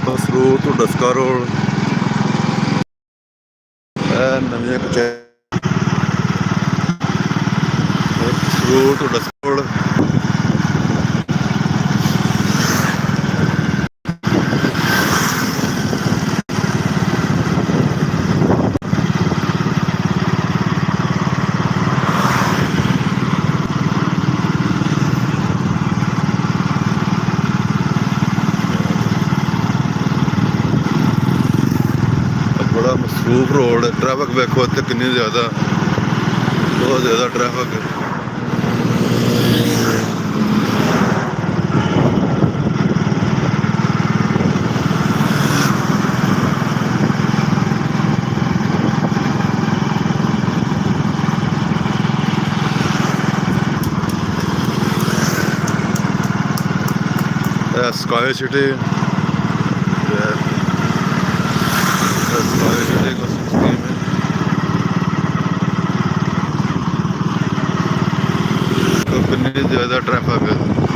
ਬਸ road ਤੋਂ Daska road ਨਵੀਆਂ road ਤੋਂ ਡਸਕਾ ਰੋਡ बड़ा मसरूफ रोड है। ट्रैफिक देखो इतने कितनी ज़्यादा, बहुत ज़्यादा ट्रैफिक है। स्काई सिटी कितनी ज़्यादा ट्रैफिक है।